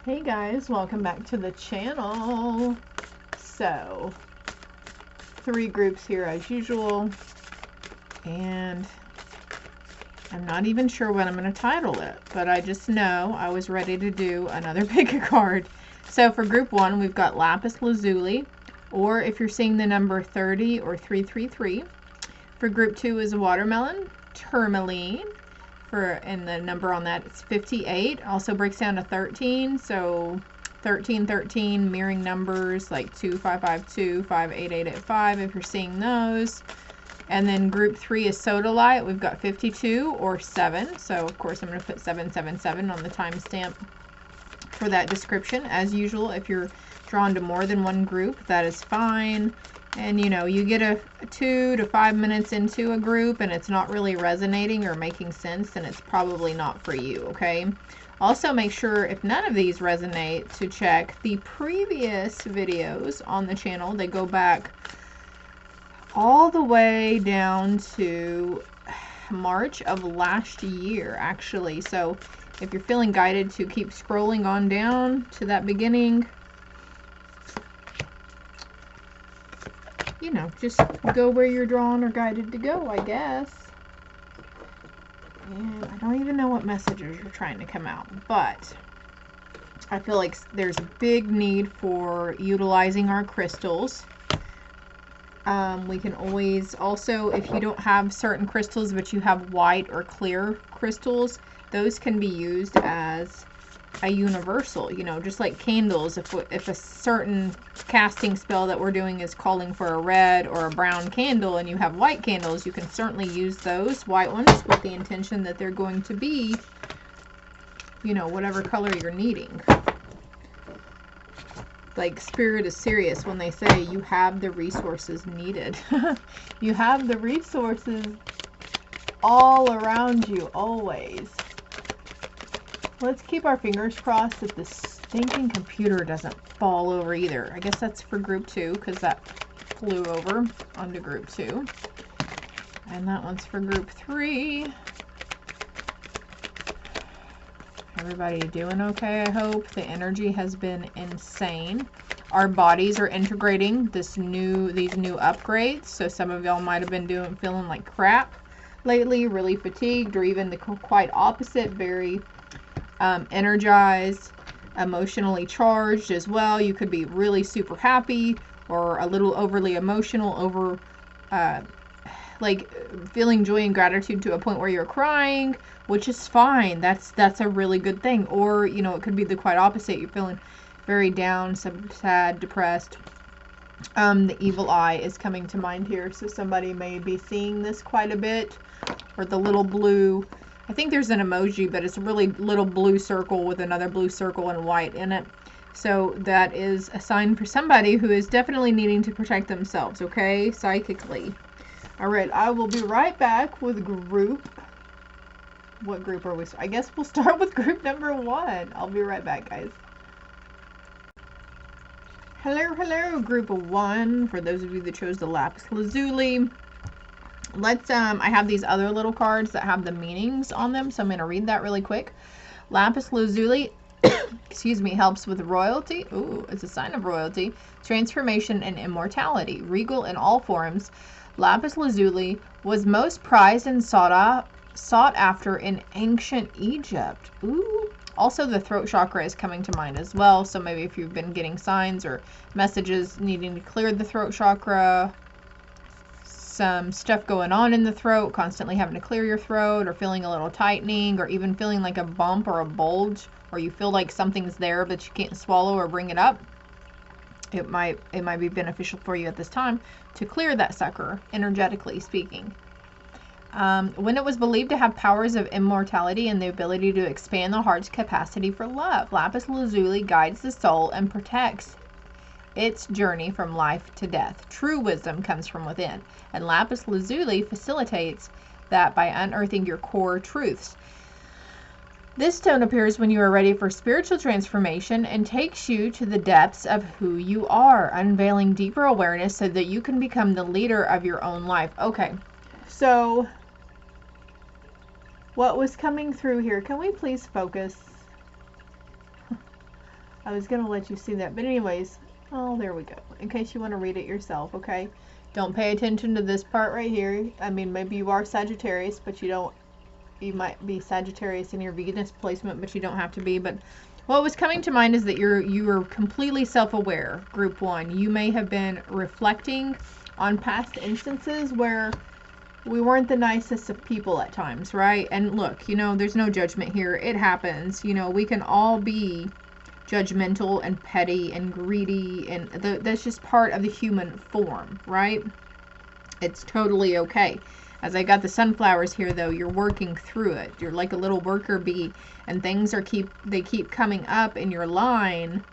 Hey guys, welcome back to the channel. So, 3 groups here as usual, and I'm not even sure what I'm going to title it, but I just know I was ready to do another pick a card. So for group 1, we've got Lapis Lazuli, or if you're seeing the number 30 or 333. For group 2 is a watermelon, tourmaline. And the number on that is 58. Also breaks down to 13, so 13, 13, mirroring numbers like 2552, 58885 if you're seeing those. And then group 3 is sodalite. We've got 52 or 7, so of course I'm going to put 777 on the timestamp for that description. As usual, if you're drawn to more than one group, that is fine. And you know, you get a 2 to 5 minutes into a group and it's not really resonating or making sense, then it's probably not for you, okay? Also, make sure if none of these resonate to check the previous videos on the channel. They go back all the way down to March of last year, actually. So if you're feeling guided to keep scrolling on down to that beginning, you know, just go where you're drawn or guided to go, I guess. And I don't even know what messages are trying to come out, but I feel like there's a big need for utilizing our crystals. We can always also, if you don't have certain crystals, but you have white or clear crystals, those can be used as a universal, you know, just like candles. If a certain casting spell that we're doing is calling for a red or a brown candle and you have white candles, you can certainly use those white ones with the intention that they're going to be, you know, whatever color you're needing. Like, Spirit is serious when they say you have the resources needed. You have the resources all around you, always. Let's keep our fingers crossed that this stinking computer doesn't fall over either. I guess that's for group 2 because that flew over onto group 2. And that one's for group 3. Everybody doing okay, I hope. The energy has been insane. Our bodies are integrating these new upgrades. So some of y'all might have been feeling like crap lately, really fatigued, or even the quite opposite, very energized, emotionally charged as well. You could be really super happy or a little overly emotional, like feeling joy and gratitude to a point where you're crying, which is fine. That's a really good thing. Or, you know, it could be the quite opposite. You're feeling very down, sad, depressed. The evil eye is coming to mind here, so somebody may be seeing this quite a bit. Or the little blue, I think there's an emoji, but it's a really little blue circle with another blue circle and white in it. So that is a sign for somebody who is definitely needing to protect themselves, okay, psychically. All right, I will be right back with group. What group are we? I guess we'll start with group number 1. I'll be right back, guys. Hello, group 1. For those of you that chose the Lapis Lazuli. Let's, I have these other little cards that have the meanings on them, so I'm going to read that really quick. Lapis Lazuli, excuse me, helps with royalty. Ooh, it's a sign of royalty, transformation, and immortality. Regal in all forms, Lapis Lazuli was most prized and sought after in ancient Egypt. Ooh. Also, the throat chakra is coming to mind as well, so maybe if you've been getting signs or messages needing to clear the throat chakra, some stuff going on in the throat, constantly having to clear your throat, or feeling a little tightening, or even feeling like a bump or a bulge, or you feel like something's there but you can't swallow or bring it up, it might be beneficial for you at this time to clear that sucker, energetically speaking. When it was believed to have powers of immortality and the ability to expand the heart's capacity for love, Lapis Lazuli guides the soul and protects its journey from life to death. True wisdom comes from within, and Lapis Lazuli facilitates that by unearthing your core truths. This stone appears when you are ready for spiritual transformation and takes you to the depths of who you are, unveiling deeper awareness so that you can become the leader of your own life. Okay, so what was coming through here? Can we please focus? I was going to let you see that. But anyways, oh, there we go. In case you want to read it yourself, okay? Don't pay attention to this part right here. I mean, maybe you are Sagittarius, but you might be Sagittarius in your Venus placement, but you don't have to be. But what was coming to mind is that you are completely self-aware, group 1. You may have been reflecting on past instances where we weren't the nicest of people at times, right? And look, there's no judgment here. It happens. We can all be judgmental and petty and greedy, and that's just part of the human form, right? It's totally okay. As I got the sunflowers here, though, you're working through it. You're like a little worker bee, and things keep coming up in your line.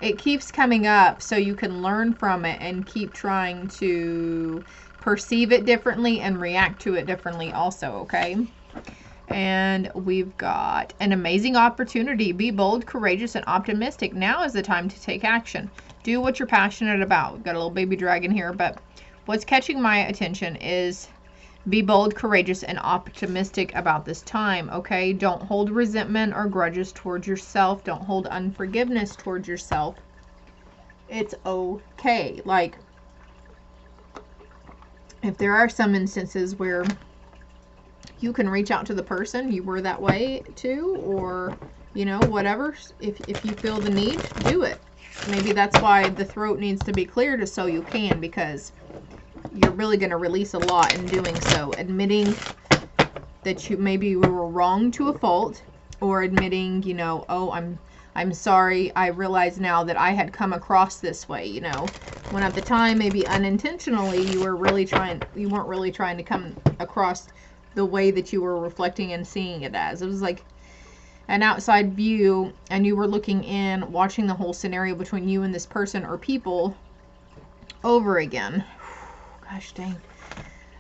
It keeps coming up so you can learn from it and keep trying to perceive it differently and react to it differently also, okay? And we've got an amazing opportunity. Be bold, courageous, and optimistic. Now is the time to take action. Do what you're passionate about. We've got a little baby dragon here, but what's catching my attention is be bold, courageous, and optimistic about this time, okay? Don't hold resentment or grudges towards yourself. Don't hold unforgiveness towards yourself. It's okay. Like, if there are some instances where you can reach out to the person you were that way to, or, whatever, if you feel the need, do it. Maybe that's why the throat needs to be cleared, is so you can, because you're really going to release a lot in doing so. Admitting that maybe you were wrong to a fault, or admitting, oh, I'm sorry, I realize now that I had come across this way, when at the time, maybe unintentionally, you weren't really trying to come across the way that you were reflecting and seeing it as. It was like an outside view, and you were looking in, watching the whole scenario between you and this person or people over again. Gosh dang.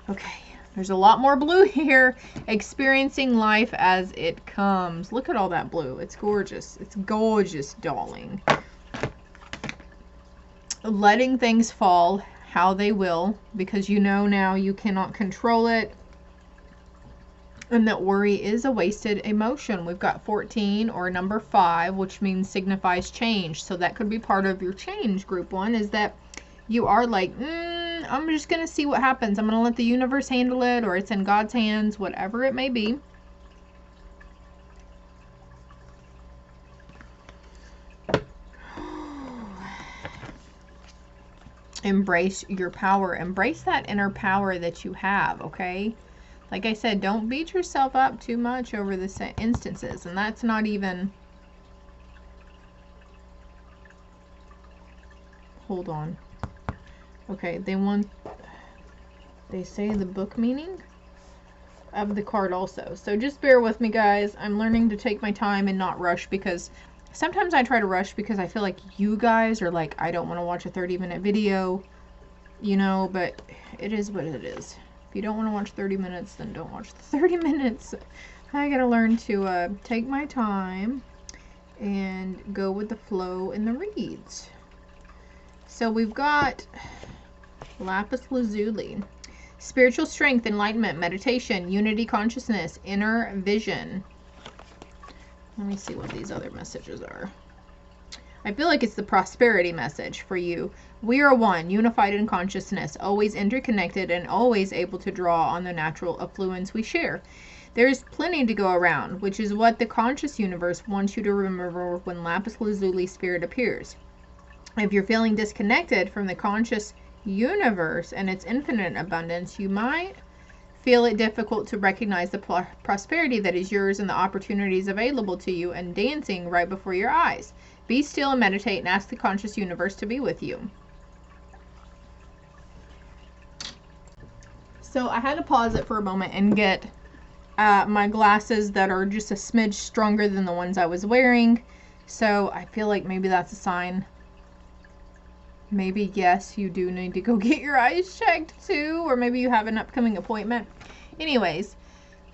Okay, there's a lot more blue here. Experiencing life as it comes. Look at all that blue. It's gorgeous. It's gorgeous, darling. Letting things fall how they will, because now you cannot control it. And that worry is a wasted emotion. We've got 14 or number 5, which means signifies change. So that could be part of your change, group 1, is that you are like, I'm just going to see what happens. I'm going to let the universe handle it, or it's in God's hands, whatever it may be. Embrace your power. Embrace that inner power that you have, okay? Like I said, don't beat yourself up too much over the instances. And that's not even... Hold on. Okay, they say the book meaning of the card also. So just bear with me, guys. I'm learning to take my time and not rush, because sometimes I try to rush because I feel like you guys are like, I don't want to watch a 30-minute video, but it is what it is. If you don't want to watch 30 minutes, then don't watch the 30 minutes. I gotta learn to take my time and go with the flow in the reads. So we've got Lapis Lazuli. Spiritual strength, enlightenment, meditation, unity consciousness, inner vision. Let me see what these other messages are. I feel like it's the prosperity message for you. We are one, unified in consciousness, always interconnected and always able to draw on the natural affluence we share. There is plenty to go around, which is what the conscious universe wants you to remember when Lapis Lazuli spirit appears. If you're feeling disconnected from the conscious universe and its infinite abundance, you might feel it difficult to recognize the prosperity that is yours and the opportunities available to you and dancing right before your eyes. Be still and meditate and ask the conscious universe to be with you. So I had to pause it for a moment and get my glasses that are just a smidge stronger than the ones I was wearing. So I feel like maybe that's a sign. Maybe, yes, you do need to go get your eyes checked too, or maybe you have an upcoming appointment. Anyways,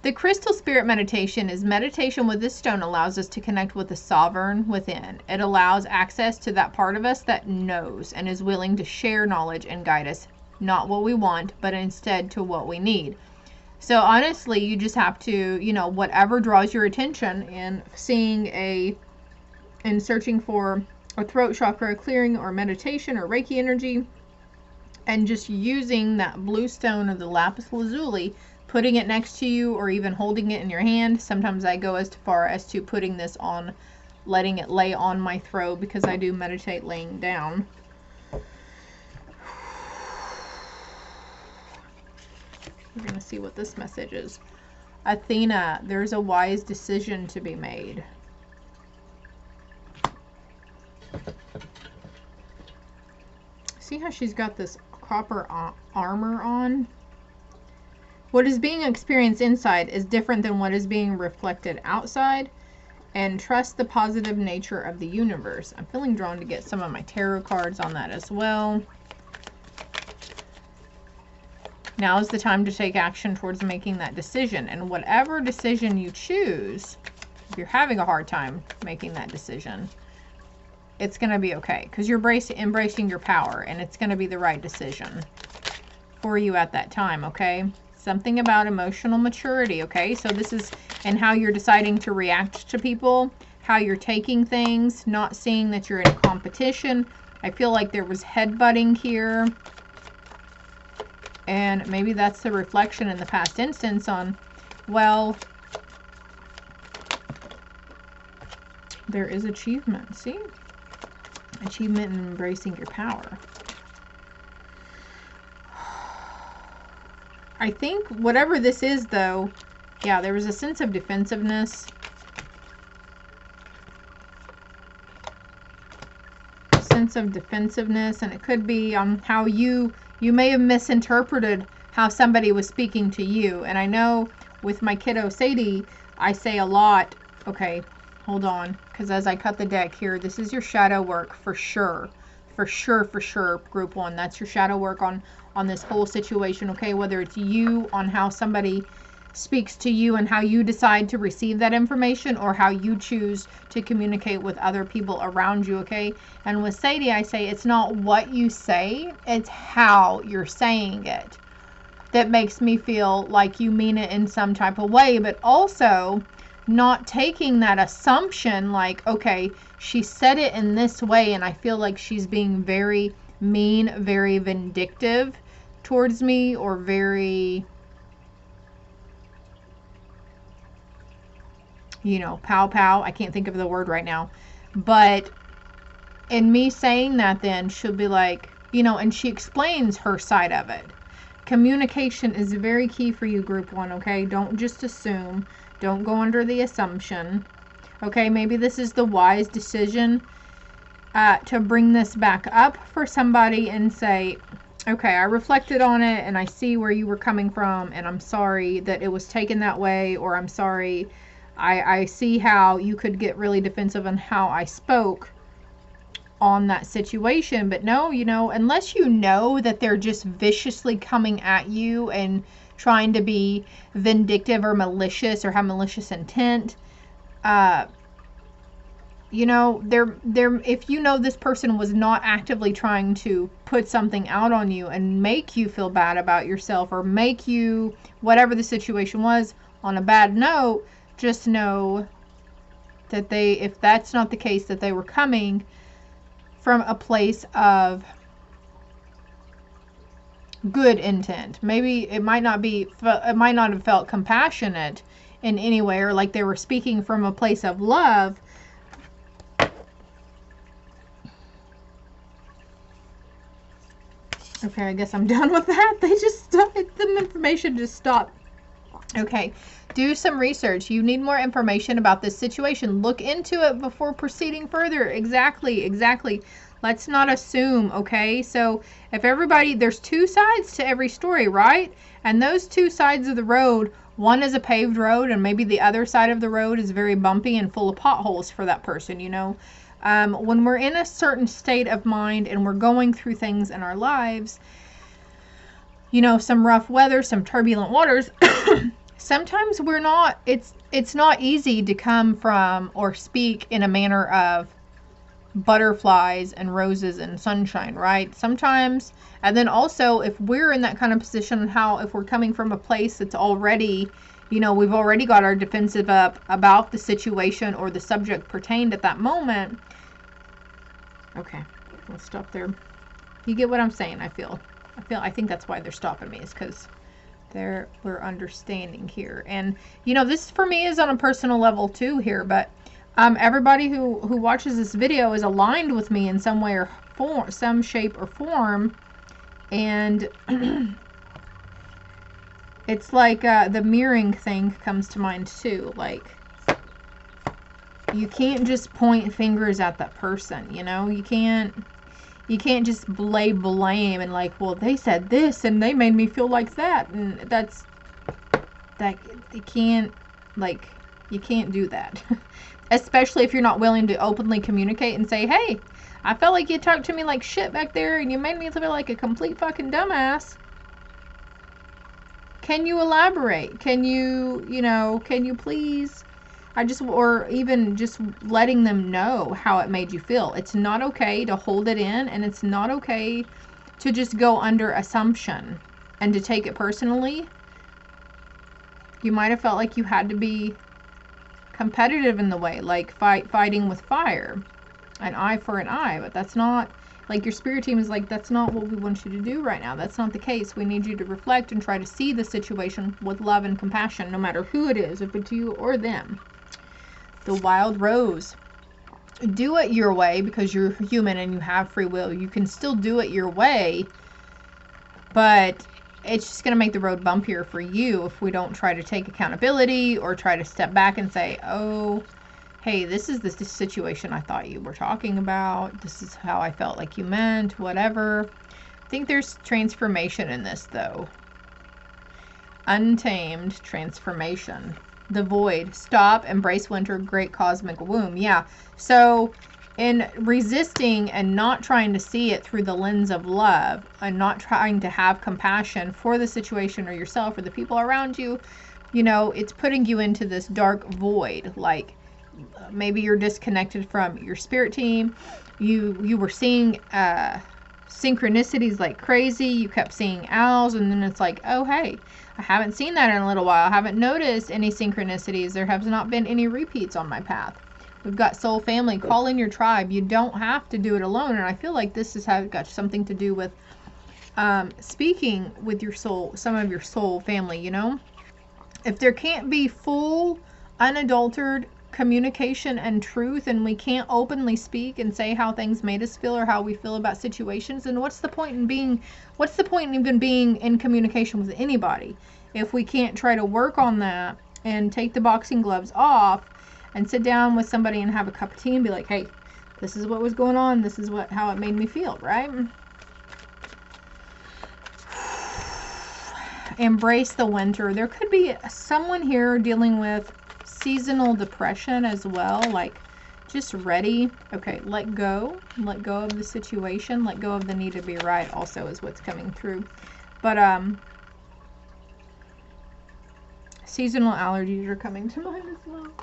the crystal spirit meditation is meditation with this stone allows us to connect with the sovereign within. It allows access to that part of us that knows and is willing to share knowledge and guide us, not what we want, but instead to what we need. So honestly, you just have to, whatever draws your attention in seeing a and searching for a throat chakra clearing or meditation or Reiki energy, and just using that blue stone of the Lapis Lazuli, putting it next to you or even holding it in your hand. Sometimes I go as far as to putting this on, letting it lay on my throat, because I do meditate laying down. We're going to see what this message is. Athena, there's a wise decision to be made. See how she's got this copper armor on? What is being experienced inside is different than what is being reflected outside, and trust the positive nature of the universe. I'm feeling drawn to get some of my tarot cards on that as well. Now is the time to take action towards making that decision. And whatever decision you choose, if you're having a hard time making that decision, it's going to be okay, because you're embracing your power, and it's going to be the right decision for you at that time, okay? Something about emotional maturity, okay? So this is in how you're deciding to react to people, how you're taking things, not seeing that you're in a competition. I feel like there was headbutting here. And maybe that's the reflection in the past instance on, well, there is achievement. See? Achievement in embracing your power. I think whatever this is, though, yeah, there was a sense of defensiveness. And it could be on how you may have misinterpreted how somebody was speaking to you. And I know with my kiddo Sadie, I say a lot, okay, hold on, because as I cut the deck here, this is your shadow work for sure. For sure, group one. That's your shadow work on this whole situation, okay? Whether it's you, on how somebody speaks to you and how you decide to receive that information, or how you choose to communicate with other people around you, okay? And with Sadie, I say it's not what you say, it's how you're saying it that makes me feel like you mean it in some type of way, but also not taking that assumption like, okay, she said it in this way and I feel like she's being very mean, very vindictive towards me, or very, you know, pow pow. I can't think of the word right now. But in me saying that, then she'll be like, you know, and she explains her side of it. Communication is very key for you, group one, okay? Don't just assume. Don't go under the assumption. Okay, maybe this is the wise decision to bring this back up for somebody and say, okay, I reflected on it and I see where you were coming from, and I'm sorry that it was taken that way, or I'm sorry, I see how you could get really defensive on how I spoke on that situation. But no, you know, unless you know that they're just viciously coming at you and trying to be vindictive or malicious or have malicious intent, you know, if you know this person was not actively trying to put something out on you and make you feel bad about yourself, or make you, whatever the situation was, on a bad note, just know that they, if that's not the case, that they were coming from a place of good intent. Maybe it might not have felt compassionate in any way, or like they were speaking from a place of love. Okay, I guess I'm done with that. They just stopped. The information just stopped. Okay, do some research. You need more information about this situation. Look into it before proceeding further. Exactly. Let's not assume, okay? So if everybody, there's two sides to every story, right? And those two sides of the road, one is a paved road, and maybe the other side of the road is very bumpy and full of potholes for that person, you know? When we're in a certain state of mind and we're going through things in our lives, you know, some rough weather, some turbulent waters, sometimes we're not, it's not easy to come from or speak in a manner of butterflies and roses and sunshine, right? Sometimes, and then also if we're in that kind of position, how if we're coming from a place that's already, You know, we've already got our defensive up about the situation or the subject pertained at that moment. Okay, let's stop there. You get what I'm saying? I think that's why they're stopping me, is because we're understanding here. And you know, this for me is on a personal level too here, but everybody who watches this video is aligned with me in some way or form, some shape or form. And it's like the mirroring thing comes to mind too. Like, you can't just point fingers at that person, you know? You can't just lay blame and like, well, they said this and they made me feel like that. And you can't do that. Especially if you're not willing to openly communicate and say, hey, I felt like you talked to me like shit back there and you made me feel like a complete fucking dumbass. Can you elaborate? Can you please? Or even just letting them know how it made you feel. It's not okay to hold it in, and it's not okay to just go under assumption and to take it personally. You might have felt like you had to be competitive in the way, like fighting with fire, an eye for an eye, but that's not, like, your spirit team is like, that's not what we want you to do right now. That's not the case. We need you to reflect and try to see the situation with love and compassion, no matter who it is, if it's you or them. The wild rose. Do it your way, because you're human and you have free will. You can still do it your way, but it's just going to make the road bumpier for you if we don't try to take accountability or try to step back and say, oh, hey, this is the situation I thought you were talking about. This is how I felt like you meant, whatever. I think there's transformation in this, though. Untamed transformation. The void. Stop, embrace winter, great cosmic womb. Yeah. So in resisting and not trying to see it through the lens of love and not trying to have compassion for the situation or yourself or the people around you, you know, it's putting you into this dark void. Like, maybe you're disconnected from your spirit team. You were seeing synchronicities like crazy. You kept seeing owls, and then it's like, oh, hey, I haven't seen that in a little while. I haven't noticed any synchronicities. There have not been any repeats on my path. We've got soul family. Call in your tribe. You don't have to do it alone. And I feel like this has got something to do with speaking with your soul, some of your soul family, you know? If there can't be full, unadulterated communication and truth, and we can't openly speak and say how things made us feel or how we feel about situations, then what's the point in even being in communication with anybody if we can't try to work on that and take the boxing gloves off and sit down with somebody and have a cup of tea and be like, hey, this is what was going on, this is how it made me feel, right? Embrace the winter. There could be someone here dealing with seasonal depression as well, like just ready. Okay, let go of the situation, let go of the need to be right also is what's coming through. But seasonal allergies are coming to mind as well.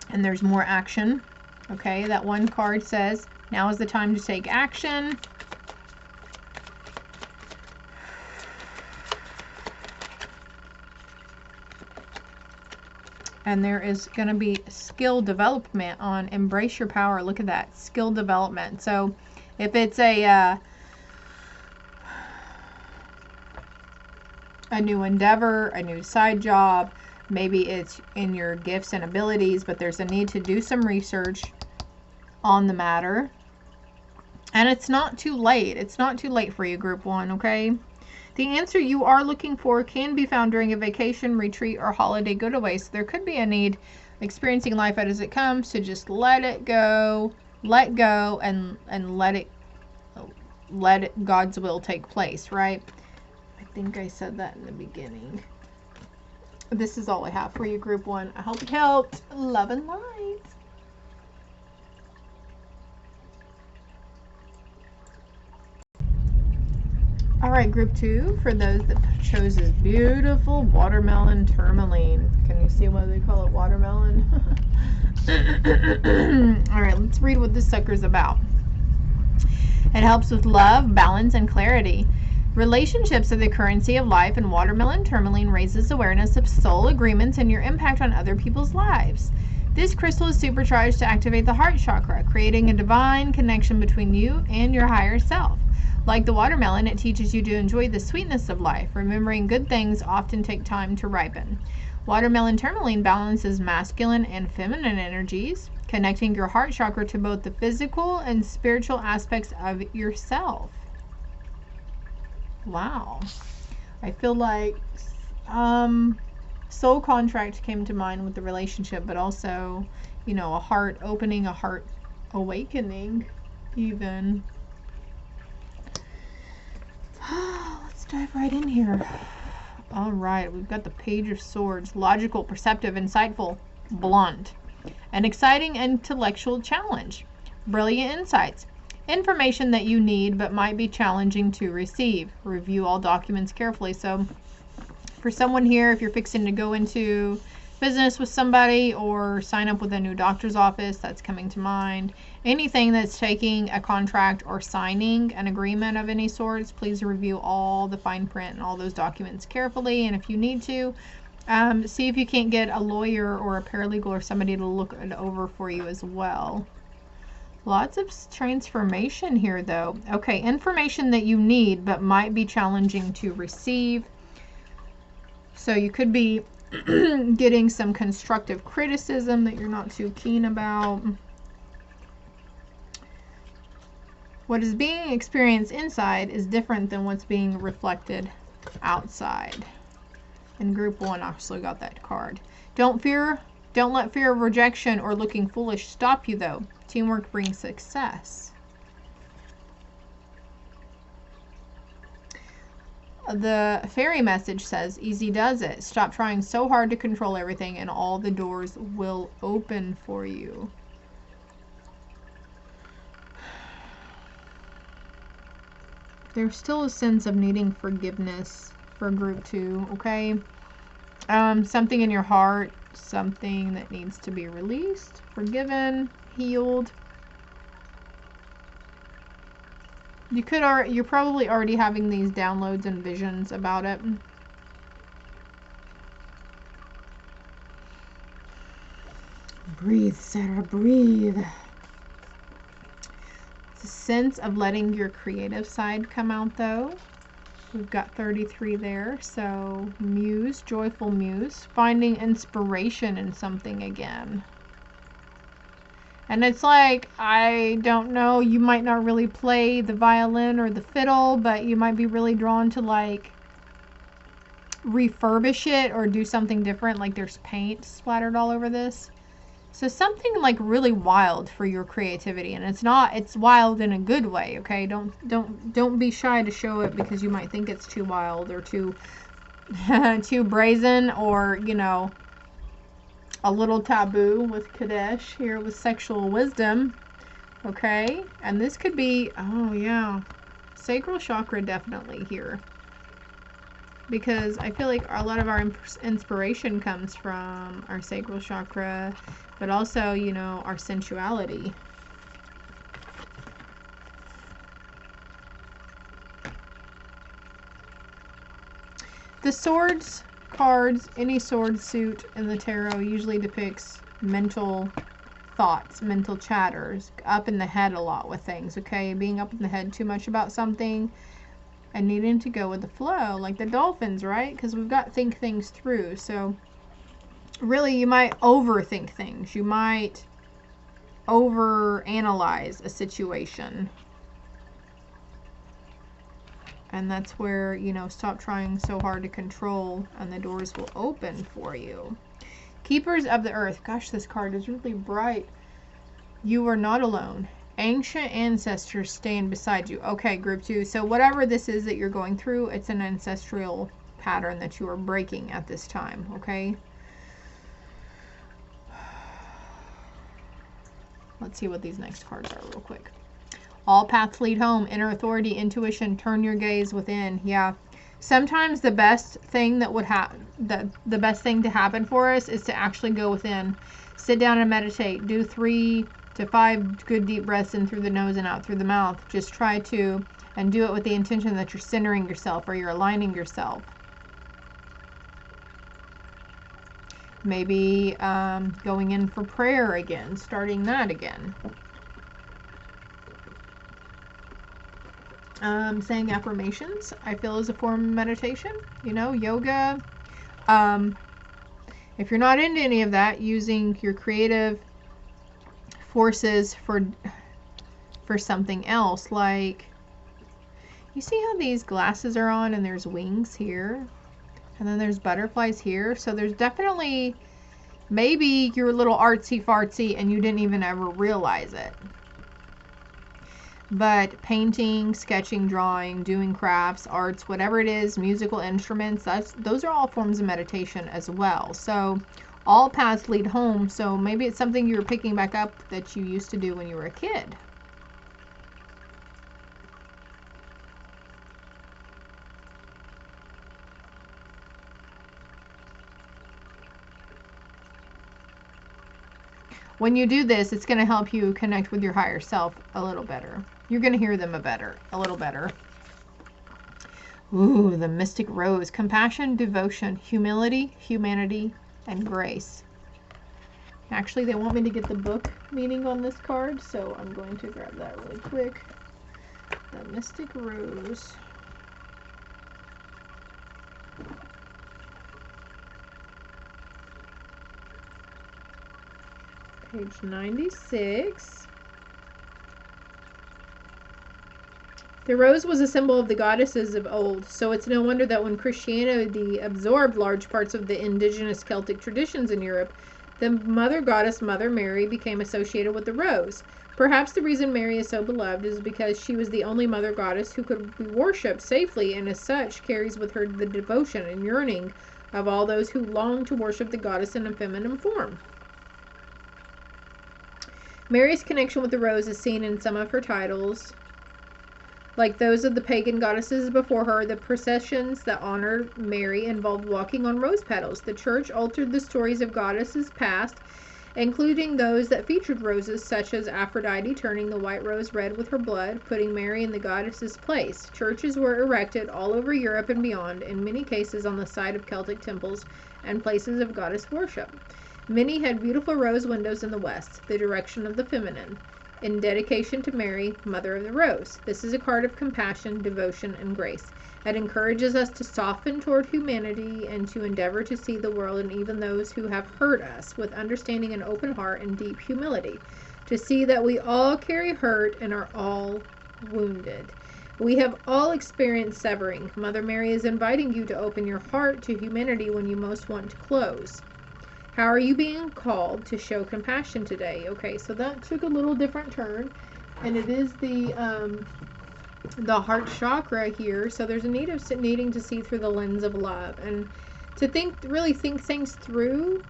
And there's more action. Okay, that one card says now is the time to take action. And there is going to be skill development on embrace your power. Look at that, skill development. So if it's a new endeavor, a new side job, maybe it's in your gifts and abilities, but there's a need to do some research on the matter. And it's not too late. It's not too late for you, Group 1, okay? The answer you are looking for can be found during a vacation, retreat, or holiday getaway. So there could be a need, experiencing life as it comes, to just let it go, and let it God's will take place, right? I think I said that in the beginning. This is all I have for you, Group 1. I hope it helped. Love and light. All right, Group 2, for those that chose this beautiful watermelon tourmaline. Can you see why they call it watermelon? All right, let's read what this sucker's about. It helps with love, balance, and clarity. Relationships are the currency of life, and watermelon tourmaline raises awareness of soul agreements and your impact on other people's lives. This crystal is supercharged to activate the heart chakra, creating a divine connection between you and your higher self. Like the watermelon, it teaches you to enjoy the sweetness of life, remembering good things often take time to ripen. Watermelon tourmaline balances masculine and feminine energies, connecting your heart chakra to both the physical and spiritual aspects of yourself. Wow. I feel like soul contract came to mind with the relationship, but also, you know, a heart opening, a heart awakening even. Let's dive right in here. All right, we've got the Page of Swords. Logical, perceptive, insightful, blunt. An exciting intellectual challenge. Brilliant insights. Information that you need but might be challenging to receive. Review all documents carefully. So for someone here, if you're fixing to go into business with somebody or sign up with a new doctor's office, that's coming to mind. Anything that's taking a contract or signing an agreement of any sorts, please review all the fine print and all those documents carefully. And if you need to, see if you can't get a lawyer or a paralegal or somebody to look it over for you as well. Lots of transformation here, though. Okay, information that you need but might be challenging to receive. So you could be getting some constructive criticism that you're not too keen about. What is being experienced inside is different than what's being reflected outside. And group 1 actually got that card. Don't let fear of rejection or looking foolish stop you, though. Teamwork brings success. The fairy message says, easy does it. Stop trying so hard to control everything and all the doors will open for you. There's still a sense of needing forgiveness for group 2, okay? Something in your heart, something that needs to be released, forgiven, healed. You're probably already having these downloads and visions about it. Breathe, Sarah, breathe. It's a sense of letting your creative side come out, though. We've got 33 there. So muse, joyful muse, finding inspiration in something again. And it's like, I don't know, you might not really play the violin or the fiddle, but you might be really drawn to like refurbish it or do something different. Like there's paint splattered all over this. So something like really wild for your creativity, and it's wild in a good way, okay? Don't be shy to show it because you might think it's too wild or too too brazen, or, you know, a little taboo with Kadesh here with sexual wisdom, okay? And this could be, oh yeah, Sacral Chakra definitely here. Because I feel like a lot of our inspiration comes from our Sacral Chakra, but also, you know, our sensuality. The swords cards, any sword suit in the tarot usually depicts mental thoughts, mental chatters, up in the head a lot with things, okay? Being up in the head too much about something and needing to go with the flow, like the dolphins, right? Because we've got think things through. So really, you might overthink things. You might overanalyze a situation. And that's where, you know, stop trying so hard to control and the doors will open for you. Keepers of the Earth. Gosh, this card is really bright. You are not alone. Ancient ancestors stand beside you. Okay, group 2. So whatever this is that you're going through, it's an ancestral pattern that you are breaking at this time, okay? Let's see what these next cards are real quick. All paths lead home. Inner authority, intuition, turn your gaze within. Yeah. Sometimes the best thing that would the best thing to happen for us is to actually go within. Sit down and meditate. Do 3 to 5 good deep breaths in through the nose and out through the mouth. Just try to and do it with the intention that you're centering yourself or you're aligning yourself. Maybe going in for prayer again, starting that again. Saying affirmations, I feel, is a form of meditation. You know, yoga. If you're not into any of that, using your creative forces for something else, like, you see how these glasses are on and there's wings here? And then there's butterflies here. So there's definitely, maybe you're a little artsy fartsy and you didn't even ever realize it. But painting, sketching, drawing, doing crafts, arts, whatever it is, musical instruments, those are all forms of meditation as well. So all paths lead home. So maybe it's something you're picking back up that you used to do when you were a kid. When you do this, it's going to help you connect with your higher self a little better. You're going to hear them a little better. Ooh, the mystic rose. Compassion, devotion, humility, humanity, and grace. Actually, they want me to get the book meaning on this card, so I'm going to grab that really quick. The mystic rose. Page 96. The rose was a symbol of the goddesses of old, so it's no wonder that when Christianity absorbed large parts of the indigenous Celtic traditions in Europe, the mother goddess, Mother Mary, became associated with the rose. Perhaps the reason Mary is so beloved is because she was the only mother goddess who could be worshipped safely, and as such carries with her the devotion and yearning of all those who long to worship the goddess in a feminine form. Mary's connection with the rose is seen in some of her titles. Like those of the pagan goddesses before her, the processions that honored Mary involved walking on rose petals. The church altered the stories of goddesses past, including those that featured roses, such as Aphrodite turning the white rose red with her blood, putting Mary in the goddess's place. Churches were erected all over Europe and beyond, in many cases on the site of Celtic temples and places of goddess worship. Many had beautiful rose windows in the west, the direction of the feminine, in dedication to Mary, Mother of the Rose. This is a card of compassion, devotion, and grace. It encourages us to soften toward humanity and to endeavor to see the world and even those who have hurt us with understanding and open heart and deep humility, to see that we all carry hurt and are all wounded. We have all experienced severing. Mother Mary is inviting you to open your heart to humanity when you most want to close. How are you being called to show compassion today? Okay, so that took a little different turn, and it is the heart chakra here. So there's a need of needing to see through the lens of love and to really think things through.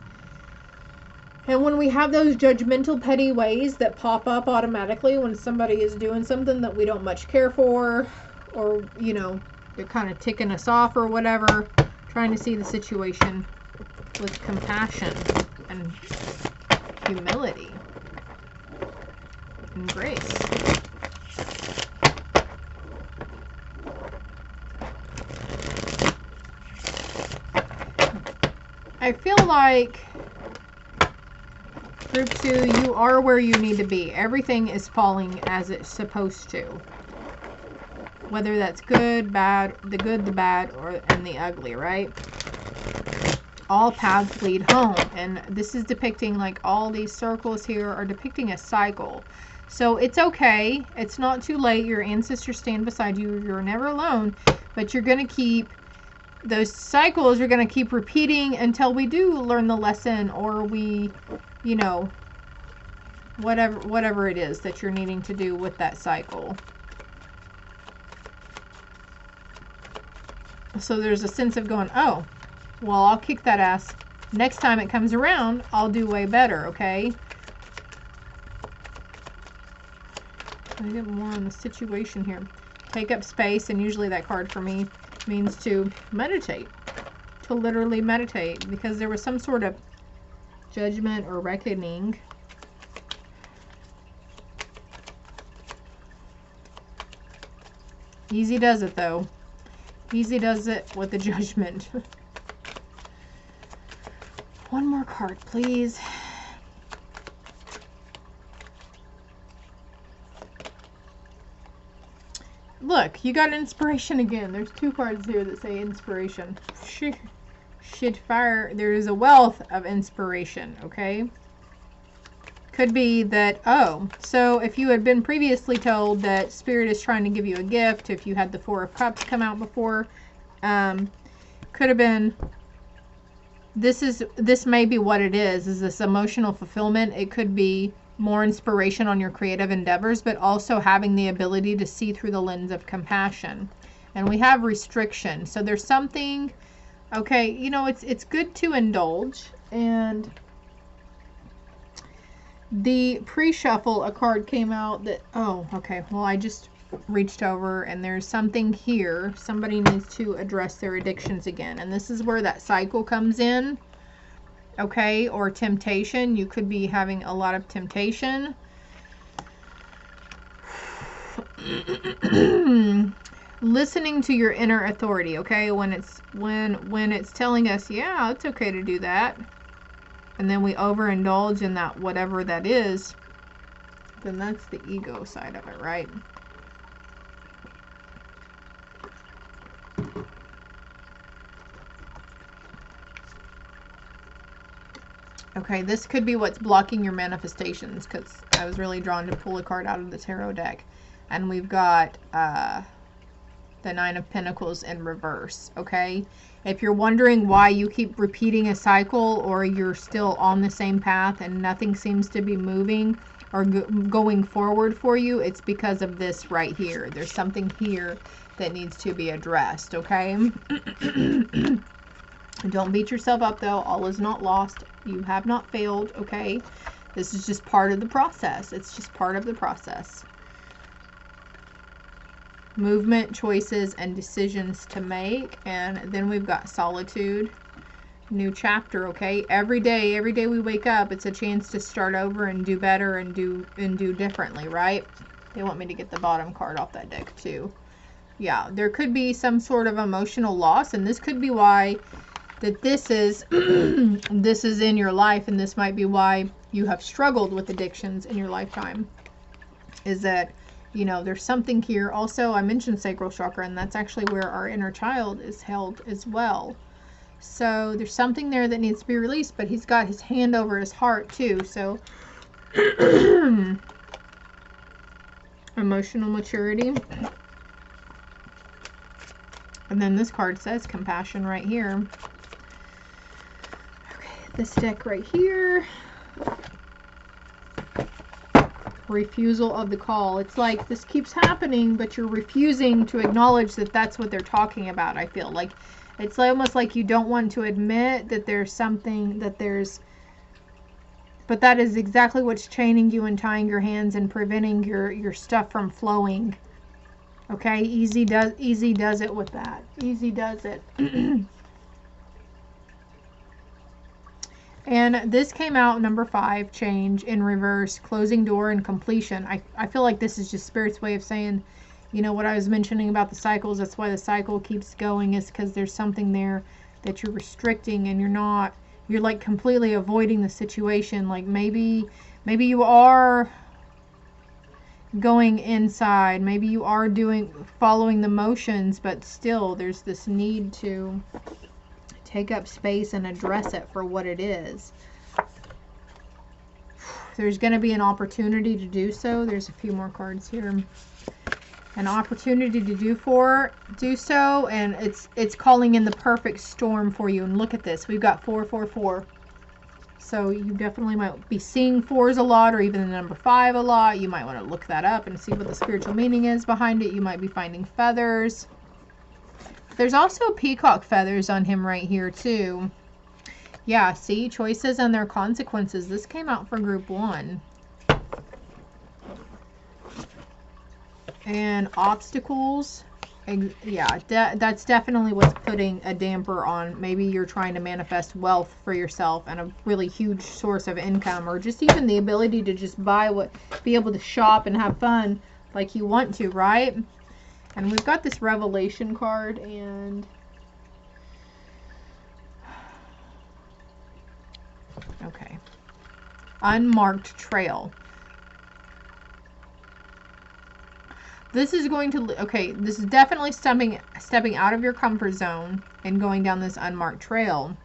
And when we have those judgmental, petty ways that pop up automatically when somebody is doing something that we don't much care for, or, you know, they're kind of ticking us off or whatever, trying to see the situation with compassion and humility and grace. I feel like Group 2, you are where you need to be. Everything is falling as it's supposed to. Whether that's good, bad, the good, the bad, and the ugly, right? All paths lead home. And this is depicting, like, all these circles here are depicting a cycle. So it's okay. It's not too late. Your ancestors stand beside you. You're never alone. But you're going to keep, those cycles are going to keep repeating until we do learn the lesson, or we, you know, whatever it is that you're needing to do with that cycle. So there's a sense of going, oh, well, I'll kick that ass. Next time it comes around, I'll do way better, okay? Let me get more on the situation here. Take up space, and usually that card for me means to meditate. To literally meditate, because there was some sort of judgment or reckoning. Easy does it, though. Easy does it with the Judgment. One more card, please. Look, you got inspiration again. There's 2 cards here that say inspiration. Shit fire. There is a wealth of inspiration, okay? Could be that, oh, so if you had been previously told that Spirit is trying to give you a gift, if you had the 4 of Cups come out before, could have been, this may be what it is this emotional fulfillment. It could be more inspiration on your creative endeavors, but also having the ability to see through the lens of compassion. And we have restriction. So there's something, okay, you know, it's good to indulge. And the pre-shuffle, a card came out that, oh, okay, well, I just reached over and there's something here. Somebody needs to address their addictions again. And this is where that cycle comes in. Okay, or temptation. You could be having a lot of temptation. Listening to your inner authority, okay? When it's telling us, yeah, it's okay to do that. And then we overindulge in that, whatever that is, then that's the ego side of it, right? Okay, this could be what's blocking your manifestations, because I was really drawn to pull a card out of the tarot deck. And we've got the 9 of Pentacles in reverse, okay? If you're wondering why you keep repeating a cycle, or you're still on the same path and nothing seems to be moving or going forward for you, it's because of this right here. There's something here that needs to be addressed, okay? Don't beat yourself up, though. All is not lost. You have not failed, okay? This is just part of the process. It's just part of the process. Movement, choices, and decisions to make. And then we've got solitude. New chapter, okay? Every day we wake up, it's a chance to start over and do better and do differently, right? They want me to get the bottom card off that deck, too. Yeah, there could be some sort of emotional loss, and this could be why that this is this is in your life, and this might be why you have struggled with addictions in your lifetime, is that, you know, there's something here. Also, I mentioned Sacral Chakra, and that's actually where our inner child is held as well. So there's something there that needs to be released, but he's got his hand over his heart too. So emotional maturity. And then this card says compassion right here. This deck right here, refusal of the call. It's like this keeps happening, but you're refusing to acknowledge that that's what they're talking about. I feel like it's almost like you don't want to admit that there's something, that there's, but that is exactly what's chaining you and tying your hands and preventing your stuff from flowing. Okay, easy does it with that. Easy does it. And this came out, number 5, change in reverse, closing door and completion. I feel like this is just Spirit's way of saying, you know, what I was mentioning about the cycles. That's why the cycle keeps going, is because there's something there that you're restricting, and you're like completely avoiding the situation. Like maybe you are going inside. Maybe you are following the motions, but still there's this need to take up space and address it for what it is. There's going to be an opportunity to do so. There's a few more cards here. An opportunity to do so, and it's calling in the perfect storm for you. And look at this. We've got 4, 4, 4. So you definitely might be seeing 4s a lot, or even the number 5 a lot. You might want to look that up and see what the spiritual meaning is behind it. You might be finding feathers. There's also peacock feathers on him right here too. Yeah, see, choices and their consequences. This came out for group 1. And obstacles. Yeah, that's definitely what's putting a damper on. Maybe you're trying to manifest wealth for yourself and a really huge source of income, or just even the ability to just be able to shop and have fun like you want to, right? And we've got this revelation card, and okay, unmarked trail. This is going to, okay, this is definitely stepping out of your comfort zone and going down this unmarked trail.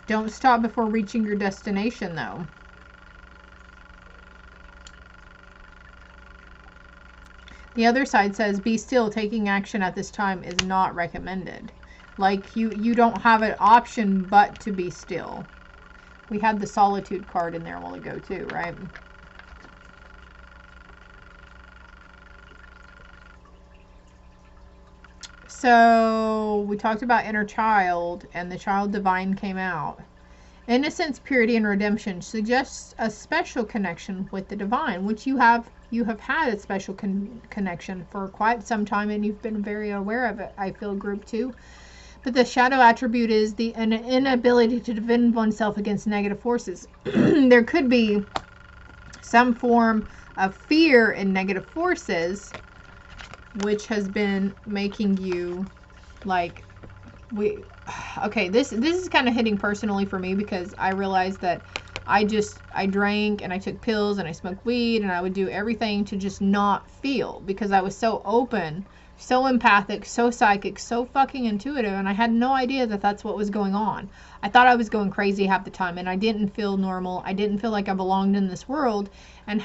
Don't stop before reaching your destination, though. The other side says, be still. Taking action at this time is not recommended. Like, you don't have an option but to be still. We had the solitude card in there a while ago, too, right? So we talked about inner child, and the child divine came out. Innocence, purity, and redemption suggests a special connection with the divine, which you have had a special connection for quite some time, and you've been very aware of it, I feel, group 2. But the shadow attribute is the inability to defend oneself against negative forces. There could be some form of fear in negative forces, which has been making you like, okay, this is kind of hitting personally for me, because I realized that I drank and I took pills and I smoked weed and I would do everything to just not feel, because I was so open, so empathic, so psychic, so fucking intuitive, and I had no idea that that's what was going on. I thought I was going crazy half the time, and I didn't feel normal. I didn't feel like I belonged in this world. And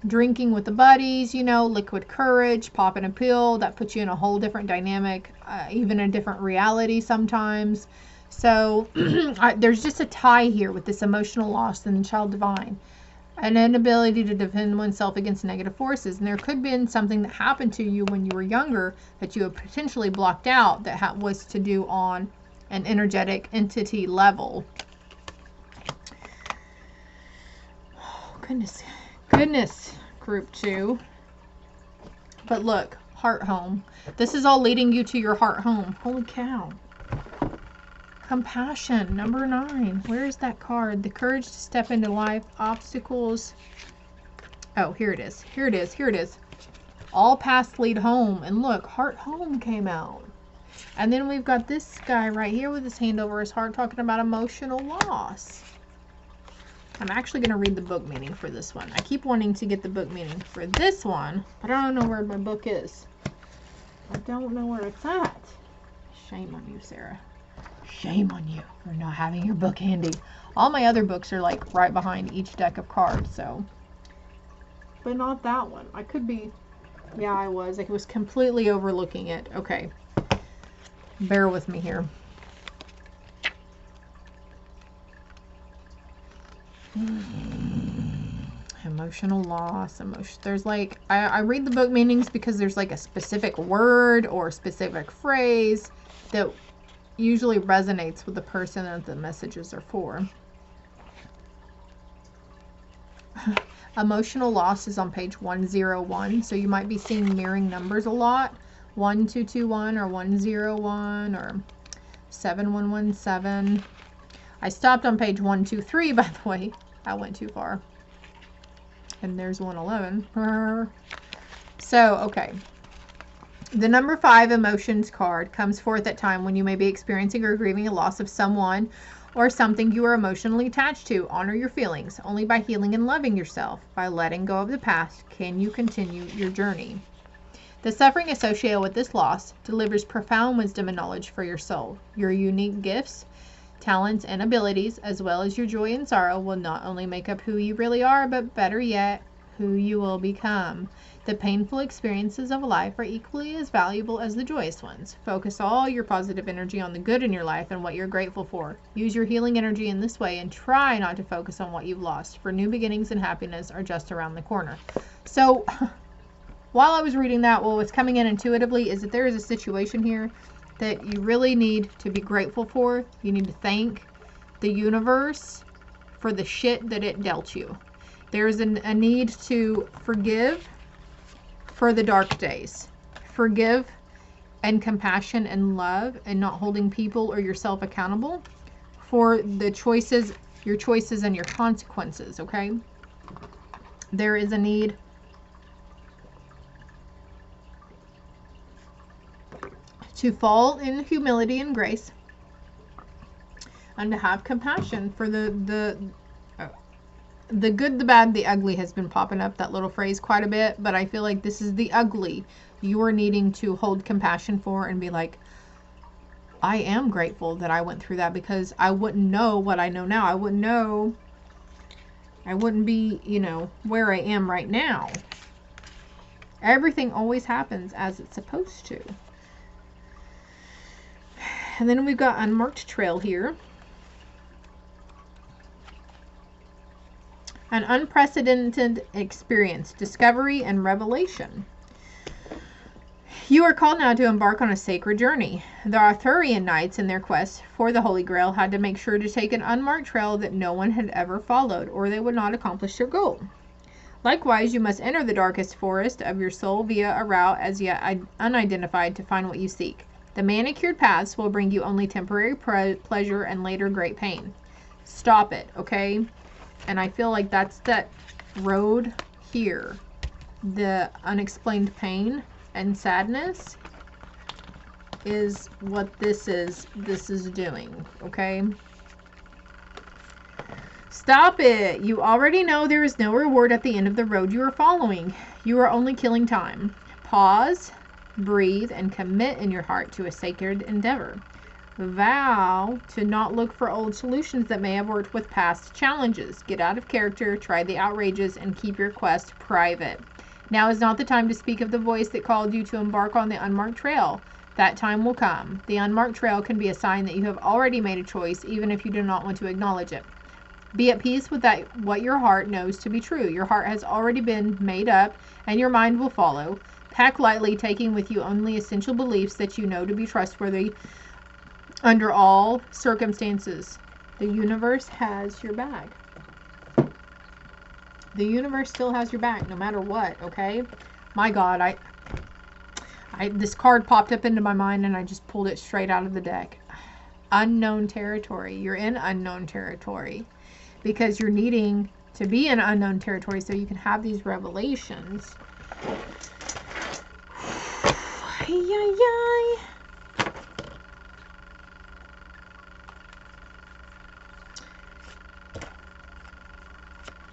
drinking with the buddies, you know, liquid courage, popping a pill, that puts you in a whole different dynamic, even a different reality sometimes. So there's just a tie here with this emotional loss and the child divine. An inability to defend oneself against negative forces. And there could have been something that happened to you when you were younger that you have potentially blocked out that was to do on an energetic entity level. Oh, goodness, group 2. But look, heart home. This is all leading you to your heart home. Holy cow. Compassion, number 9. Where is that card? The courage to step into life, obstacles. Oh, here it is. Here it is. Here it is. All paths lead home. And look, heart home came out. And then we've got this guy right here with his hand over his heart talking about emotional loss. I'm actually going to read the book meaning for this one. I keep wanting to get the book meaning for this one. I don't know where my book is. I don't know where it's at. Shame on you, Sarah. Shame on you for not having your book handy. All my other books are like right behind each deck of cards, so. But not that one. I could be, yeah, I was. I was completely overlooking it. Okay. Bear with me here. Emotional loss, there's like, I read the book meanings because there's like a specific word or a specific phrase that usually resonates with the person that the messages are for. Emotional loss is on page 101, so you might be seeing mirroring numbers a lot. 1221 or 101 or 7117. I stopped on page 123, by the way. I went too far. And there's 111. So, okay. The number 5 emotions card comes forth at time when you may be experiencing or grieving a loss of someone or something you are emotionally attached to. Honor your feelings. Only by healing and loving yourself, by letting go of the past, can you continue your journey. The suffering associated with this loss delivers profound wisdom and knowledge for your soul. Your unique gifts, talents, and abilities, as well as your joy and sorrow, will not only make up who you really are, but better yet, who you will become. The painful experiences of life are equally as valuable as the joyous ones. Focus all your positive energy on the good in your life and what you're grateful for. Use your healing energy in this way and try not to focus on what you've lost, for new beginnings and happiness are just around the corner. So, while I was reading that, what was coming in intuitively is that there is a situation here that you really need to be grateful for. You need to thank the universe for the shit that it dealt you. There's a need to forgive for the dark days. Forgive and compassion and love, and not holding people or yourself accountable for the choices, your choices and your consequences, okay? There is a need to fall in humility and grace, and to have compassion for the good, the bad, the ugly has been popping up, that little phrase, quite a bit, but I feel like this is the ugly you're needing to hold compassion for and be like, I am grateful that I went through that, because I wouldn't know what I know now. I wouldn't be, you know, where I am right now. Everything always happens as it's supposed to. And then we've got unmarked trail here. An unprecedented experience, discovery, and revelation. You are called now to embark on a sacred journey. The Arthurian knights in their quest for the Holy Grail had to make sure to take an unmarked trail that no one had ever followed, or they would not accomplish their goal. Likewise, you must enter the darkest forest of your soul via a route as yet unidentified to find what you seek. The manicured paths will bring you only temporary pleasure and later great pain. Stop it, okay? And I feel like that's that road here. The unexplained pain and sadness is what this is doing, okay? Stop it. You already know there is no reward at the end of the road you are following. You are only killing time. Pause, breathe, and commit in your heart to a sacred endeavor. Vow to not look for old solutions that may have worked with past challenges. Get out of character, try the outrageous, and keep your quest private. Now is not the time to speak of the voice that called you to embark on the unmarked trail. That time will come. The unmarked trail can be a sign that you have already made a choice, even if you do not want to acknowledge it. Be at peace with that, what your heart knows to be true. Your heart has already been made up, and your mind will follow. Pack lightly, taking with you only essential beliefs that you know to be trustworthy under all circumstances. The universe has your back. The universe still has your back, no matter what, okay? My God, I this card popped up into my mind, and I just pulled it straight out of the deck. Unknown territory. You're in unknown territory because you're needing to be in unknown territory so you can have these revelations.